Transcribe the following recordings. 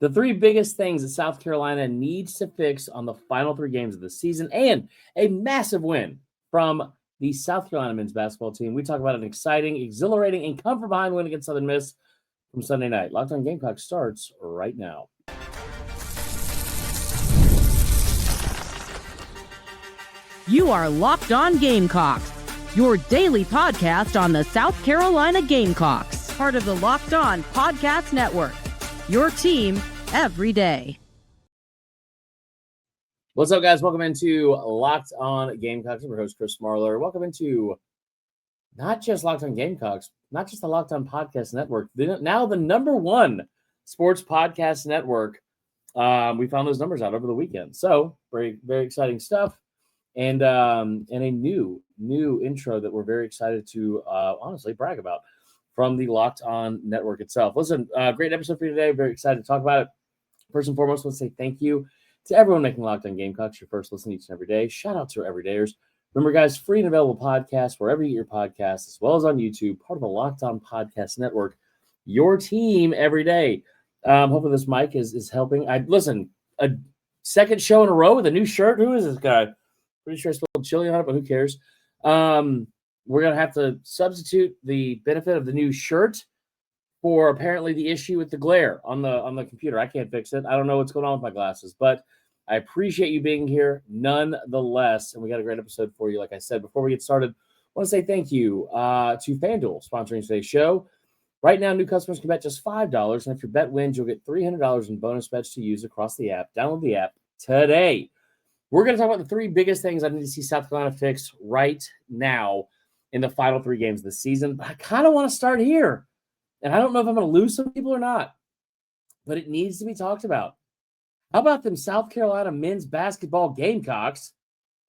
The three biggest things that South Carolina needs to fix on the final three games of the season, and a massive win from the South Carolina men's basketball team. We talk about an exciting, exhilarating, and come from behind win against Southern Miss from Sunday night. Locked On Gamecocks starts right now. You are Locked On Gamecocks, your daily podcast on the South Carolina Gamecocks, part of the Locked On Podcast Network, your team every day. What's up, guys? Welcome into Locked On Gamecocks. I'm your host, Chris Marler. Welcome into not just Locked On Gamecocks, not just the Locked On Podcast Network, now the number one sports podcast network. We found those numbers out over the weekend. So very, very exciting stuff. And a new intro that we're very excited to honestly brag about from the Locked On Network itself. Listen, great episode for you today. Very excited to talk about it. First and foremost, let's say thank you to everyone making Locked On Gamecocks your first listen each and every day. Shout out to our everydayers. Remember, guys, free and available podcasts wherever you get your podcasts, as well as on YouTube, part of the Locked On Podcast Network, your team every day. Hopefully this mic is helping. Listen, a second show in a row with a new shirt. Who is this guy? Pretty sure I spelled chili on it, but who cares? We're going to have to substitute the benefit of the new shirt for apparently the issue with the glare on the computer. I can't fix it. I don't know what's going on with my glasses, but I appreciate you being here nonetheless. And we got a great episode for you. Like I said, before we get started, I want to say thank you to FanDuel sponsoring today's show. Right now, new customers can bet just $5. And if your bet wins, you'll get $300 in bonus bets to use across the app. Download the app today. We're going to talk about the three biggest things I need to see South Carolina fix right now in the final three games of the season. But I kind of want to start here. And I don't know if I'm going to lose some people or not, but it needs to be talked about. How about them South Carolina men's basketball Gamecocks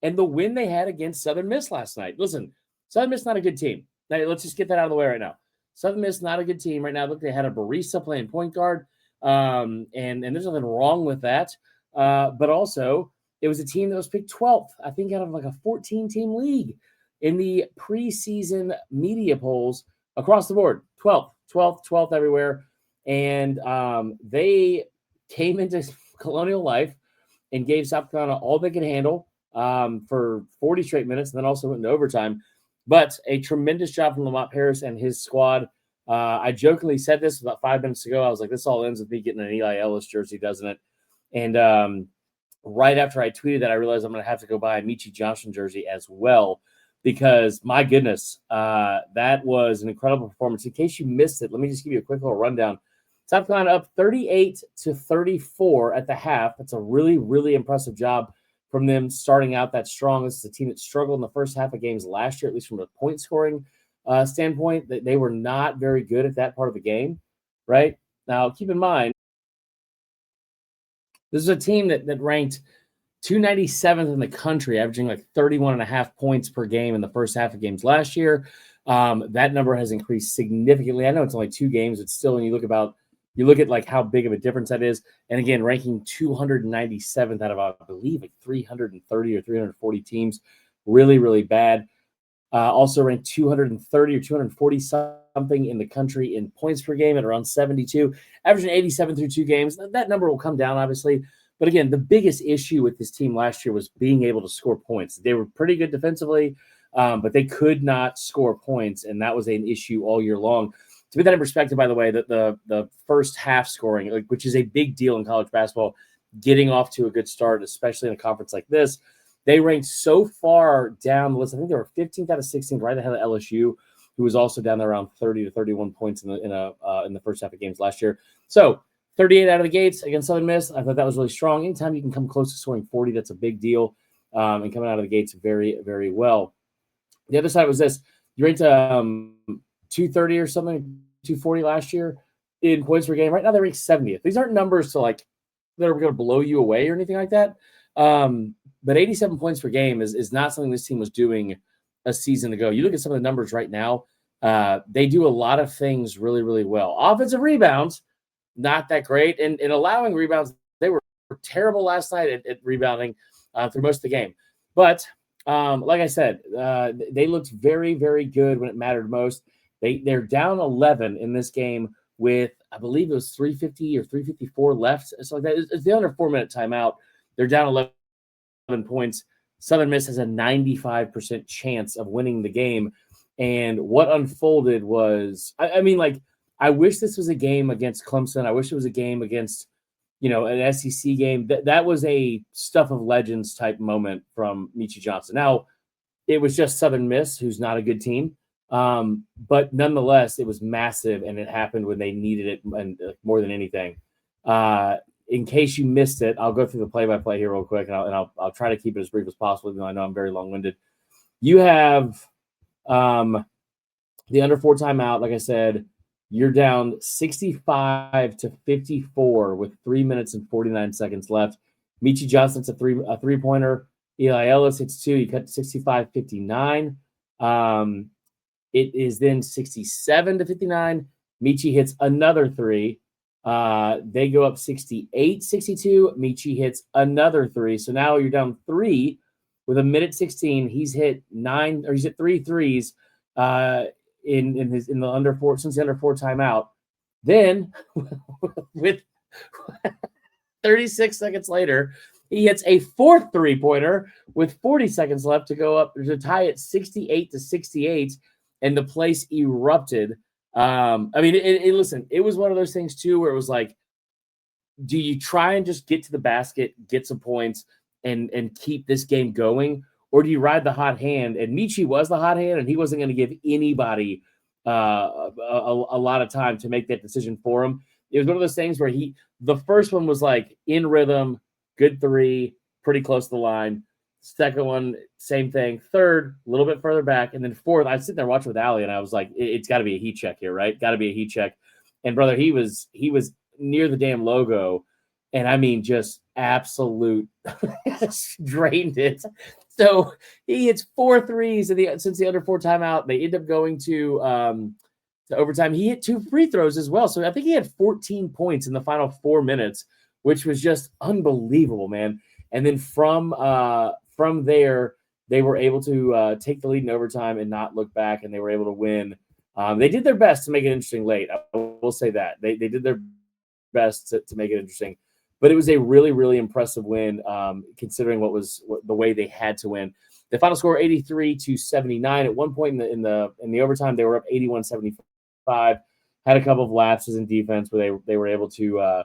and the win they had against Southern Miss last night? Listen, Southern Miss not a good team. Now, let's just get that out of the way right now. Southern Miss not a good team right now. Look, they had a barista playing point guard, and there's nothing wrong with that. But also, it was a team that was picked 12th, I think, out of like a 14-team league in the preseason media polls across the board. 12th everywhere. And they came into Colonial Life and gave South Carolina all they could handle for 40 straight minutes, and then also went into overtime. But a tremendous job from Lamont Paris and his squad. I jokingly said this about 5 minutes ago. I was like, this all ends with me getting an Eli Ellis jersey, doesn't it? And right after I tweeted that, I realized I'm going to have to go buy a Meechie Johnson jersey as well, because my goodness, that was an incredible performance. In case you missed it, let me just give you a quick little rundown. South Carolina up 38-34 at the half. That's a really, really impressive job from them starting out that strong. This is a team that struggled in the first half of games last year, at least from a point scoring standpoint. They were not very good at that part of the game, right? Now, keep in mind, this is a team that ranked 297th in the country, averaging like 31.5 points per game in the first half of games last year. That number has increased significantly. I know it's only 2 games. It's still, when you look at like how big of a difference that is. And again, ranking 297th out of, I believe, like 330 or 340 teams. Really, really bad. Also ranked 230 or 240 something in the country in points per game at around 72, averaging 87 through 2 games. That number will come down, obviously. But again, the biggest issue with this team last year was being able to score points. They were pretty good defensively, but they could not score points, and that was an issue all year long. To put that in perspective, by the way, that the first half scoring, which is a big deal in college basketball, getting off to a good start, especially in a conference like this, they ranked so far down the list. I think they were 15th out of 16, right ahead of LSU, who was also down there around 30 to 31 points in the first half of games last year. So 38 out of the gates against Southern Miss. I thought that was really strong. Anytime you can come close to scoring 40, that's a big deal. And coming out of the gates very, very well. The other side was this. You ranked 230 or something, 240 last year in points per game. Right now, they rank 70th. These aren't numbers to like that are going to blow you away or anything like that. But 87 points per game is not something this team was doing a season ago. You look at some of the numbers right now, they do a lot of things really, really well. Offensive rebounds, not that great. And allowing rebounds, they were terrible last night at rebounding through most of the game. But like I said, they looked very, very good when it mattered most. They're down 11 in this game with, I believe it was 350 or 354 left. So like that. It's the under 4-minute timeout. They're down 11 points. Southern Miss has a 95% chance of winning the game. And what unfolded was, I mean, like, I wish this was a game against Clemson. I wish it was a game against, an SEC game. That was a stuff of legends type moment from Meechie Johnson. Now, it was just Southern Miss, who's not a good team. But nonetheless, it was massive, and it happened when they needed it and more than anything. In case you missed it, I'll go through the play-by-play here real quick, and I'll try to keep it as brief as possible, even though I know I'm very long-winded. You have the under 4 timeout. Like I said, you're down 65-54 with 3 minutes and 49 seconds left. Meechie Johnson's a three-pointer. Eli Ellis hits 2. You cut 65-59. It is then 67-59. Meechie hits another 3. They go up 68-62. Meechie hits another 3. So now you're down 3 with 1:16. He's hit 3 threes in the under 4 since the under 4 timeout. Then with 36 seconds later, he hits a 4th 3-pointer with 40 seconds left to go up to tie it 68-68, and the place erupted. I mean, listen, it was one of those things too where it was like, do you try and just get to the basket, get some points, and keep this game going, or do you ride the hot hand? And Meechie was the hot hand, and he wasn't going to give anybody a lot of time to make that decision for him. It was one of those things where the first one was like in rhythm, good 3, pretty close to the line. Second one, same thing. Third, a little bit further back. And then fourth, I was sitting there watching with Allie, and I was like, it's got to be a heat check here, right? Got to be a heat check. And, brother, he was near the damn logo, and, I mean, just absolute drained it. So he hits 4 threes since the under 4 timeout. They end up going to overtime. He hit 2 free throws as well. So I think he had 14 points in the final 4 minutes, which was just unbelievable, man. And then from there, they were able to take the lead in overtime and not look back, and they were able to win. They did their best to make it interesting late. I will say that. They did their best to make it interesting. But it was a really, really impressive win, considering the way they had to win. The final score 83-79. At one point in the overtime, they were up 81-75. Had a couple of lapses in defense where they were able to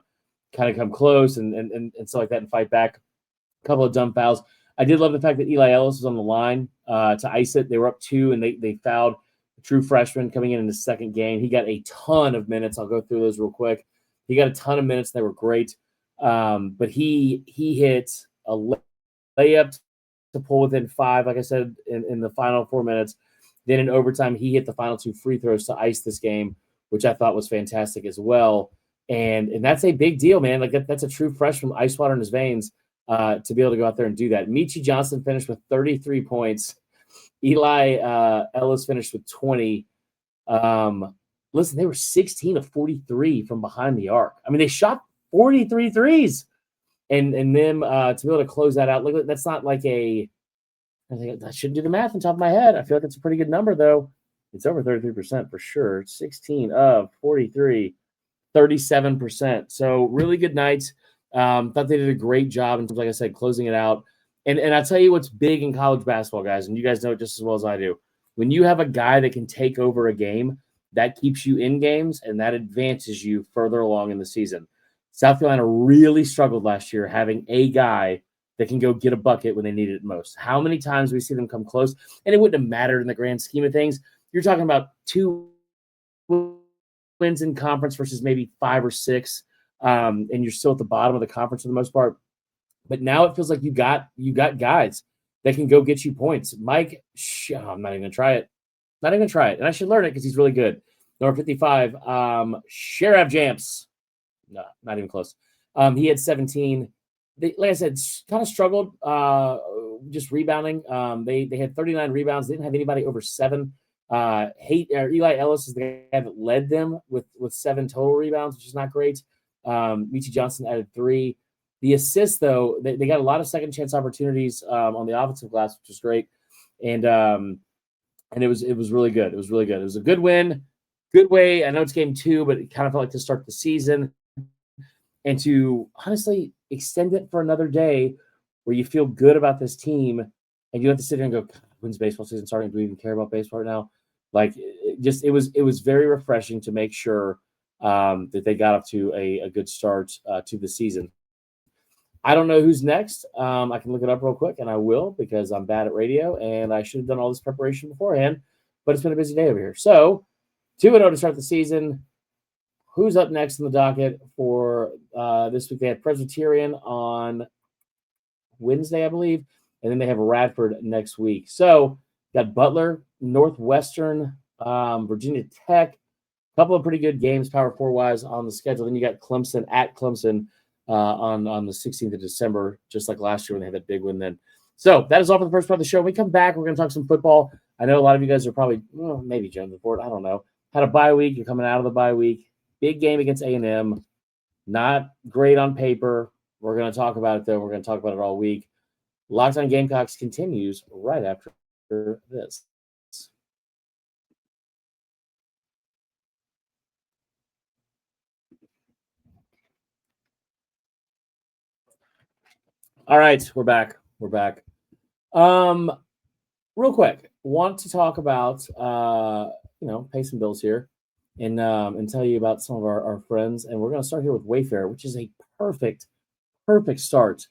kind of come close and stuff like that and fight back. A couple of dumb fouls. I did love the fact that Eli Ellis was on the line to ice it. They were up 2, and they fouled a true freshman coming in his second game. He got a ton of minutes. I'll go through those real quick. He got a ton of minutes. They were great. But he hit a layup to pull within 5, like I said, in the final 4 minutes. Then in overtime, he hit the final 2 free throws to ice this game, which I thought was fantastic as well. And that's a big deal, man. Like that's a true freshman, ice water in his veins, to be able to go out there and do that. Meechie Johnson finished with 33 points. Eli Ellis finished with 20. Listen, they were 16 of 43 from behind the arc. I mean, they shot 43 threes. And them to be able to close that out. Look, that's not like I shouldn't do the math on top of my head. I feel like it's a pretty good number, though. It's over 33% for sure. 16 of 43, 37%. So really good night. Thought they did a great job in terms, like I said, closing it out. And I'll tell you what's big in college basketball, guys, and you guys know it just as well as I do. When you have a guy that can take over a game, that keeps you in games, and that advances you further along in the season. South Carolina really struggled last year having a guy that can go get a bucket when they need it most. How many times we see them come close? And it wouldn't have mattered in the grand scheme of things. You're talking about 2 wins in conference versus maybe 5 or 6, and you're still at the bottom of the conference for the most part. But now it feels like you got guys that can go get you points. Mike, I'm not even going to try it. Not even going to try it. And I should learn it because he's really good. Number 55, Sheriff Jamps. No, not even close. He had 17. Like I said, kind of struggled just rebounding. They had 39 rebounds. They didn't have anybody over 7. Eli Ellis is the guy that led them with 7 total rebounds, which is not great. Meechie Johnson added 3. The assists, though, they got a lot of second chance opportunities on the offensive glass, which is great. And it was really good. It was really good. It was a good win. good way. I know it's game 2, but it kind of felt like to start the season and to honestly extend it for another day where you feel good about this team and you have to sit here and go, when's baseball season starting? Do we even care about baseball right now? Like it was very refreshing to make sure that they got up to a good start to the season. I don't know who's next. I can look it up real quick, and I will because I'm bad at radio, and I should have done all this preparation beforehand, but it's been a busy day over here. So 2-0 to start the season. Who's up next in the docket for this week? They have Presbyterian on Wednesday, I believe, and then they have Radford next week. So got Butler, Northwestern, Virginia Tech, a couple of pretty good games, Power 4-wise, on the schedule. Then you got Clemson at Clemson on the 16th of December, just like last year when they had that big win then. So that is all for the first part of the show. When we come back, we're going to talk some football. I know a lot of you guys are probably, maybe jumping for it. I don't know. Had a bye week. You're coming out of the bye week. Big game against A&M. Not great on paper. We're going to talk about it, though. We're going to talk about it all week. Locked on Gamecocks continues right after this. All right, we're back. Real quick, want to talk about pay some bills here and tell you about some of our friends. And we're going to start here with Wayfair, which is a perfect start,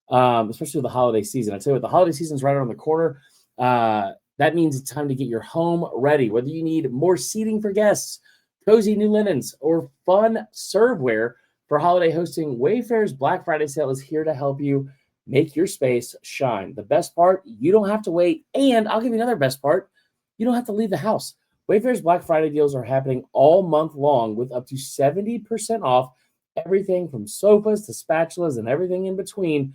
especially with the holiday season. I tell you what, the holiday season is right around the corner. That means it's time to get your home ready. Whether you need more seating for guests, cozy new linens, or fun serveware for holiday hosting, Wayfair's Black Friday sale is here to help you make your space shine. The best part, you don't have to wait. And I'll give you another best part, you don't have to leave the house. Wayfair's Black Friday deals are happening all month long with up to 70% off everything from sofas to spatulas and everything in between.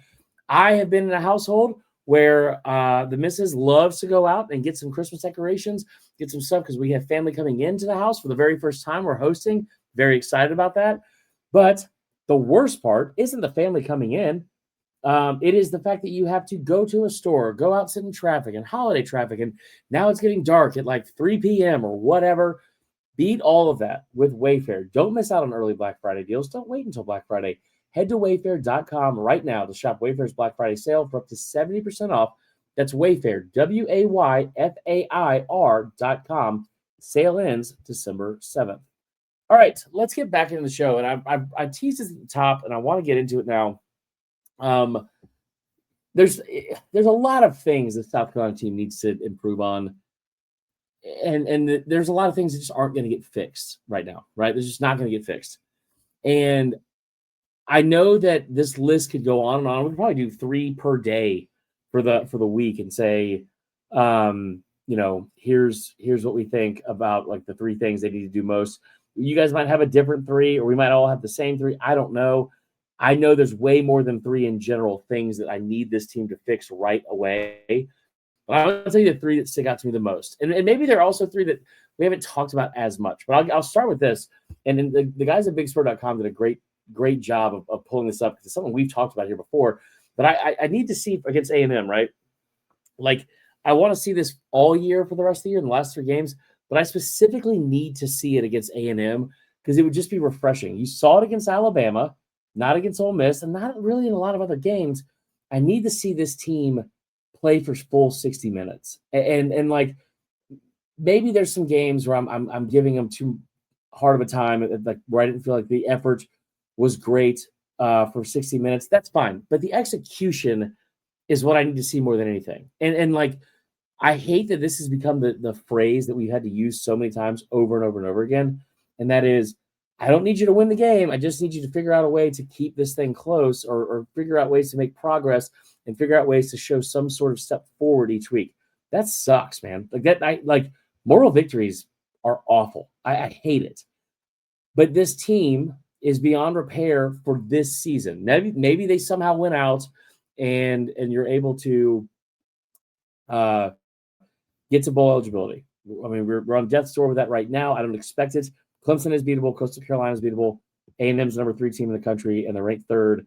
I have been in a household where the missus loves to go out and get some Christmas decorations, get some stuff because we have family coming into the house for the very first time. We're hosting. Very excited about that. But the worst part isn't the family coming in. It is the fact that you have to go to a store, go out, sit in traffic and holiday traffic, and now it's getting dark at like 3 p.m. or whatever. Beat all of that with Wayfair. Don't miss out on early Black Friday deals. Don't wait until Black Friday. Head to wayfair.com right now to shop Wayfair's Black Friday sale for up to 70% off. That's Wayfair, WAYFAIR.com. Sale ends December 7th. All right, let's get back into the show. And I teased this at the top, and I want to get into it now. There's a lot of things the South Carolina team needs to improve on. And there's a lot of things that just aren't going to get fixed right now, right? They're just not going to get fixed. And I know that this list could go on and on. We could probably do 3 per day for the week and say, here's what we think about like the 3 things they need to do most. You guys might have a different 3, or we might all have the same 3. I don't know. I know there's way more than 3 in general things that I need this team to fix right away. But I'll tell you the 3 that stick out to me the most. And maybe there are also 3 that we haven't talked about as much. But I'll start with this. And the guys at BigSport.com did a great job of pulling this up because it's something we've talked about here before. But I need to see against A&M, right? Like, I want to see this all year for the rest of the year in the last 3 games. But I specifically need to see it against A&M because it would just be refreshing. You saw it against Alabama, not against Ole Miss, and not really in a lot of other games. I need to see this team play for full 60 minutes. And like, maybe there's some games where I'm giving them too hard of a time, like where I didn't feel like the effort was great for 60 minutes. That's fine. But the execution is what I need to see more than anything. And like, I hate that this has become the phrase that we've had to use so many times over and over and over again. And that is, I don't need you to win the game. I just need you to figure out a way to keep this thing close or figure out ways to make progress and figure out ways to show some sort of step forward each week. That sucks, man. Like moral victories are awful. I hate it. But this team is beyond repair for this season. Maybe they somehow went out and you're able to get to bowl eligibility. I mean, we're on death's door with that right now. I don't expect it. Clemson is beatable. Coastal Carolina is beatable. A&M's number 3 team in the country, and they're ranked 3rd.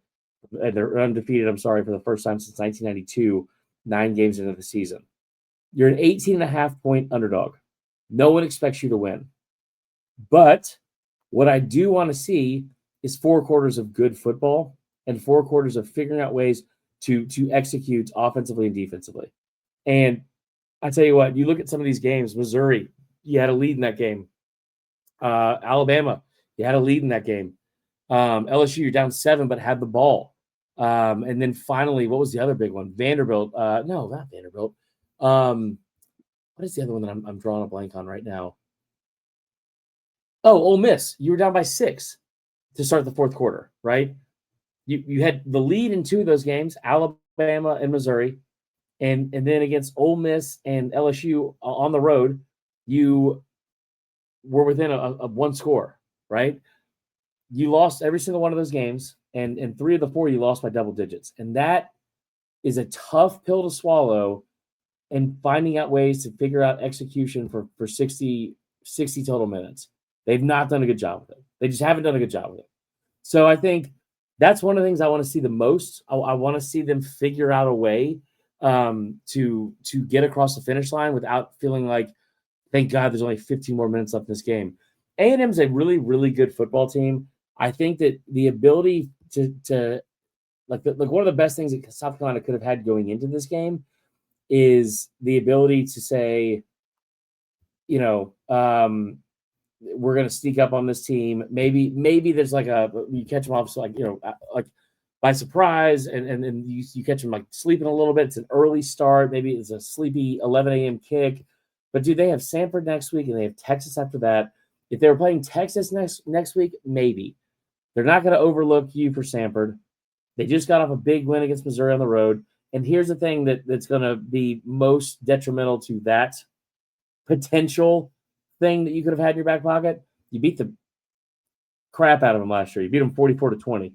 And they're undefeated, for the first time since 1992, 9 games into the season. You're an 18.5-point underdog. No one expects you to win. But what I do want to see is 4 quarters of good football and 4 quarters of figuring out ways to execute offensively and defensively. And I tell you what, you look at some of these games. Missouri, you had a lead in that game. Alabama, you had a lead in that game. LSU, you're down 7, but had the ball. And then finally, what was the other big one? Vanderbilt. No, not Vanderbilt. What is the other one that I'm drawing a blank on right now? Oh, Ole Miss. You were down by 6 to start the fourth quarter, right? You had the lead in 2 of those games, Alabama and Missouri. And then against Ole Miss and LSU on the road, you were within a 1 score, right? You lost every single one of those games, and 3 of the 4 you lost by double digits. And that is a tough pill to swallow, and finding out ways to figure out execution for 60 total minutes. They've not done a good job with it. They just haven't done a good job with it. So I think that's one of the things I want to see the most. I want to see them figure out a way to get across the finish line without feeling like, thank God there's only 15 more minutes left in this game. A&M is a really, really good football team. I think that the ability to like one of the best things that South Carolina could have had going into this game is the ability to say, we're going to sneak up on this team. Maybe there's like you catch them off like by surprise, and you catch them like sleeping a little bit. It's an early start. Maybe it's a sleepy 11 a.m. kick. But they have Samford next week, and they have Texas after that. If they were playing Texas next week, maybe. They're not going to overlook you for Samford. They just got off a big win against Missouri on the road. And here's the thing that's going to be most detrimental to that potential thing that you could have had in your back pocket. You beat the crap out of them last year. You beat them 44-20.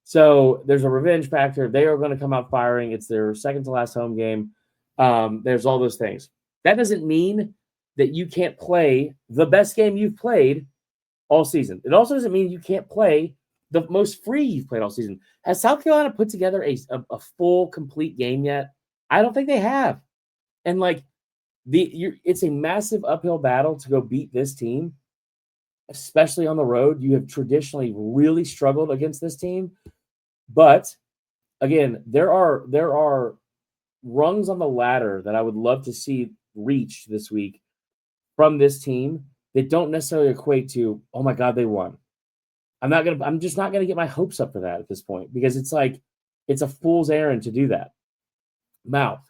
So there's a revenge factor. They are going to come out firing. It's their second to last home game. There's all those things. That doesn't mean that you can't play the best game you've played all season. It also doesn't mean you can't play the most free you've played all season. Has South Carolina put together a full, complete game yet? I don't think they have. And it's a massive uphill battle to go beat this team, especially on the road. You have traditionally really struggled against this team. But again, there are rungs on the ladder that I would love to see reached this week from this team that don't necessarily equate to, oh my God, they won. I'm just not gonna get my hopes up for that at this point, because it's like it's a fool's errand to do that. Now,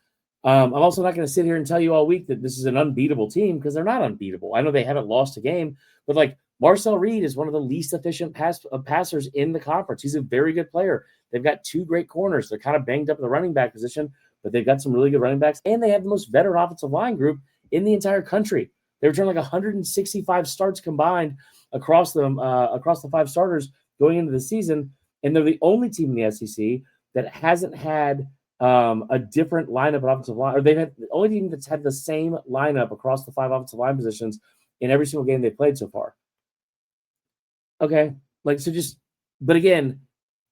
I'm also not going to sit here and tell you all week that this is an unbeatable team, because they're not unbeatable. I know they haven't lost a game, but Marcel Reed is one of the least efficient passers in the conference. He's a very good player. They've got 2 great corners. They're kind of banged up in the running back position, but they've got some really good running backs, and they have the most veteran offensive line group in the entire country. They returned 165 starts combined across the 5 starters going into the season, and they're the only team in the SEC that hasn't had a different lineup of offensive line, or they've had the only team that's had the same lineup across the 5 offensive line positions in every single game they've played so far. Okay, but again,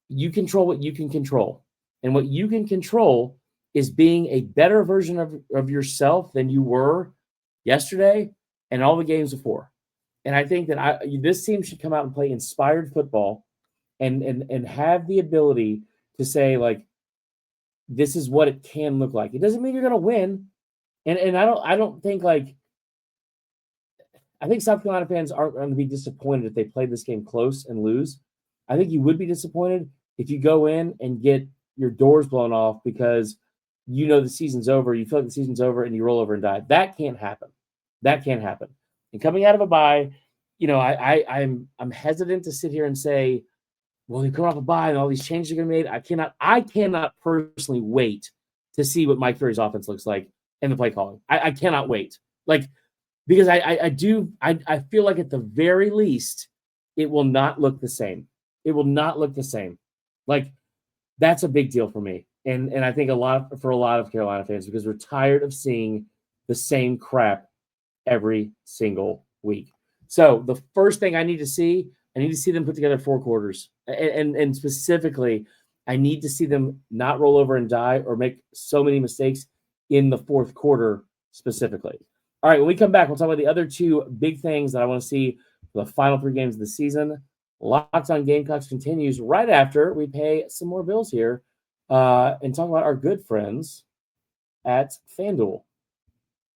you control what you can control, and what you can control is being a better version of yourself than you were yesterday and all the games before. And I think that this team should come out and play inspired football, and have the ability to say, this is what it can look like. It doesn't mean you're going to win. And I don't think I think South Carolina fans aren't going to be disappointed if they play this game close and lose. I think you would be disappointed if you go in and get your doors blown off because the season's over, you feel like the season's over, and you roll over and die. That can't happen. And coming out of a bye, I'm hesitant to sit here and say, well, you come off a bye and all these changes are going to be made. I cannot personally wait to see what Mike Fury's offense looks like in the play calling. I cannot wait. Because I feel like at the very least, it will not look the same. It will not look the same. That's a big deal for me. And I think for a lot of Carolina fans, because we're tired of seeing the same crap every single week. So the first thing I need to see them put together 4 quarters. And specifically, I need to see them not roll over and die or make so many mistakes in the fourth quarter specifically. All right, when we come back, we'll talk about the other 2 big things that I want to see for the final 3 games of the season. Locked on Gamecocks continues right after we pay some more bills here and talk about our good friends at FanDuel.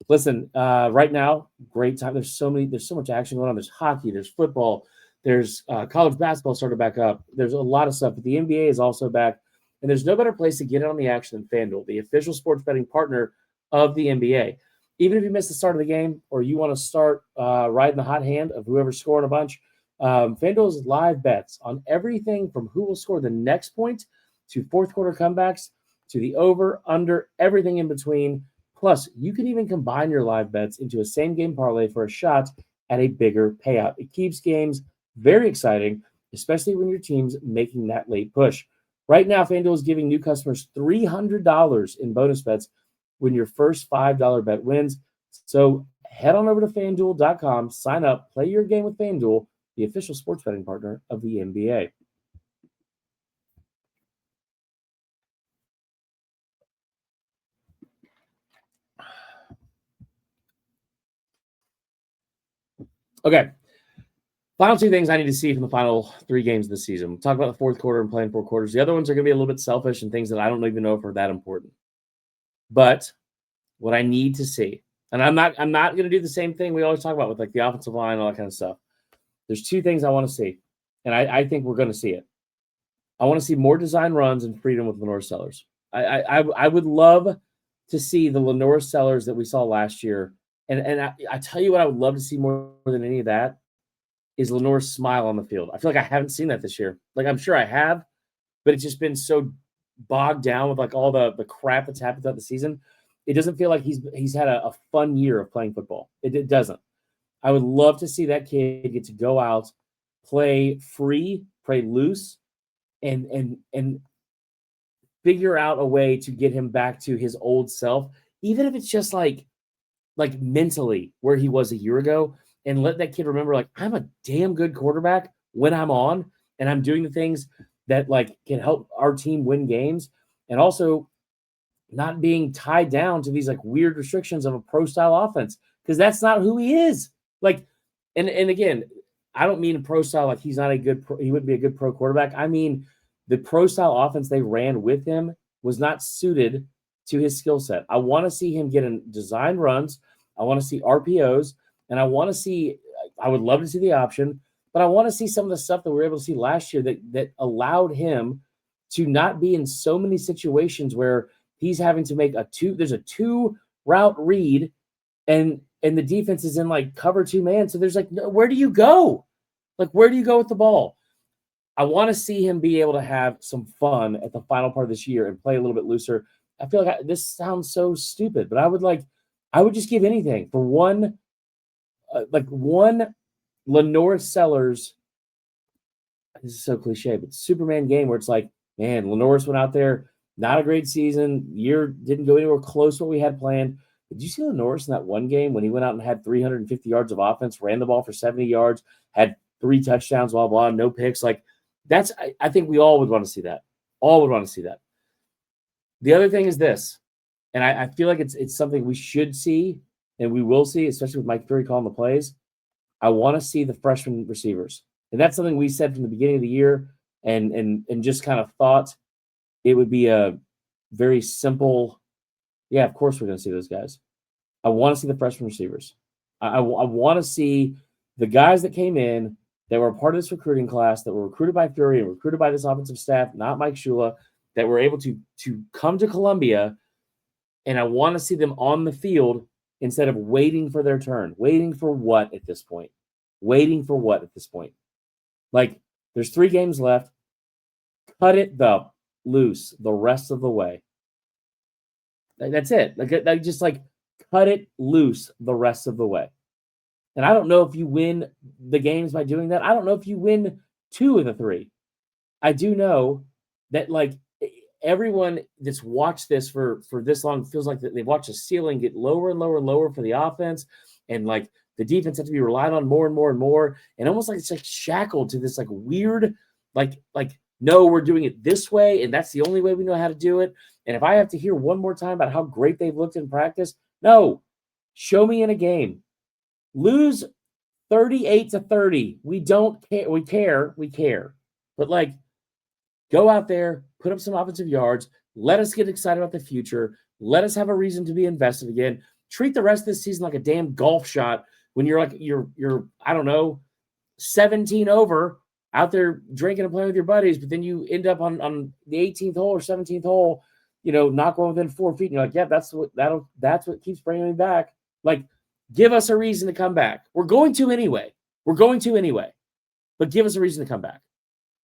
Listen, right now, great time. There's so much action going on. There's hockey, there's football, there's college basketball started back up. There's a lot of stuff, but the NBA is also back. And there's no better place to get in on the action than FanDuel, the official sports betting partner of the NBA. Even if you miss the start of the game or you want to start riding the hot hand of whoever's scoring a bunch, FanDuel's live bets on everything from who will score the next point to fourth quarter comebacks to the over, under, everything in between. Plus, you can even combine your live bets into a same-game parlay for a shot at a bigger payout. It keeps games very exciting, especially when your team's making that late push. Right now, FanDuel is giving new customers $300 in bonus bets when your first $5 bet wins. So head on over to FanDuel.com, sign up, play your game with FanDuel, the official sports betting partner of the NBA. Okay. Final 2 things I need to see from the final 3 games of the season. We'll talk about the fourth quarter and playing 4 quarters. The other ones are going to be a little bit selfish and things that I don't even know if are that important. But what I need to see, and I'm not going to do the same thing we always talk about with like the offensive line and all that kind of stuff. There's 2 things I want to see, and I think we're going to see it. I want to see more design runs and freedom with LaNorris Sellers. I would love to see the LaNorris Sellers that we saw last year. And I tell you what I would love to see more than any of that is LaNorris smile on the field. I feel like I haven't seen that this year. Like, I'm sure I have, but it's just been so bogged down with like all the crap that's happened throughout the season. It doesn't feel like he's had a fun year of playing football. It doesn't. I would love to see that kid get to go out, play free, play loose, and figure out a way to get him back to his old self, even if it's just like mentally where he was a year ago, and let that kid remember, like, I'm a damn good quarterback when I'm on and I'm doing the things that like can help our team win games, and also not being tied down to these like weird restrictions of a pro style offense, because that's not who he is. Like, and again, I don't mean a pro style like he's not a good he wouldn't be a good pro quarterback. I mean the pro style offense they ran with him was not suited to his skill set. I want to see him get in design runs. I want to see RPOs, and I want to see, I would love to see the option, but I want to see some of the stuff that we were able to see last year that allowed him to not be in so many situations where he's having to make there's a 2 route read and the defense is in like cover 2 man. So there's like, where do you go? Like, where do you go with the ball? I want to see him be able to have some fun at the final part of this year and play a little bit looser. I feel like this sounds so stupid, but I would just give anything for one LaNorris Sellers. This is so cliche, but Superman game where it's like, man, LaNorris went out there, not a great season. Year didn't go anywhere close to what we had planned. Did you see LaNorris in that one game when he went out and had 350 yards of offense, ran the ball for 70 yards, had 3 touchdowns, blah, blah, no picks? Like, I think we all would want to see that. All would want to see that. The other thing is this, and I feel like it's something we should see and we will see, especially with Mike Fury calling the plays. I want to see the freshman receivers. And that's something we said from the beginning of the year and just kind of thought it would be a very simple, yeah, of course we're going to see those guys. I want to see the freshman receivers. I want to see the guys that came in that were a part of this recruiting class, that were recruited by Fury and recruited by this offensive staff, not Mike Shula, that were able to come to Columbia, and I want to see them on the field instead of waiting for their turn. Waiting for what at this point? Waiting for what at this point? Like, there's 3 games left. Cut it loose the rest of the way. That's it. Like, just like cut it loose the rest of the way. And I don't know if you win the games by doing that. I don't know if you win 2 of the 3. I do know that, like, everyone that's watched this for this long feels like that they've watched the ceiling get lower and lower and lower for the offense, and like the defense has to be relied on more and more and more, and almost like it's like shackled to this like weird, like no, we're doing it this way, and that's the only way we know how to do it. And if I have to hear one more time about how great they've looked in practice, no, show me in a game. Lose 38-30. We don't care. We care. But like, go out there, put up some offensive yards. Let us get excited about the future. Let us have a reason to be invested again. Treat the rest of this season like a damn golf shot when you're I don't know, 17 over out there drinking and playing with your buddies, but then you end up on the 18th hole or 17th hole, not going within 4 feet. And you're like, yeah, that's what keeps bringing me back. Like, give us a reason to come back. We're going to anyway. But give us a reason to come back.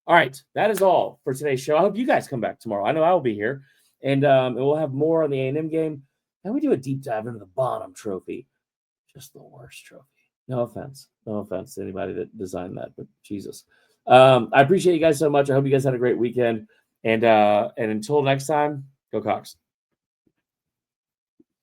All right, that is all for today's show. I hope you guys come back tomorrow. I know I will be here, and we'll have more on the A&M game. And we do a deep dive into the Bonham Trophy. Just the worst trophy. No offense to anybody that designed that, but Jesus. I appreciate you guys so much. I hope you guys had a great weekend. And until next time, go Cox.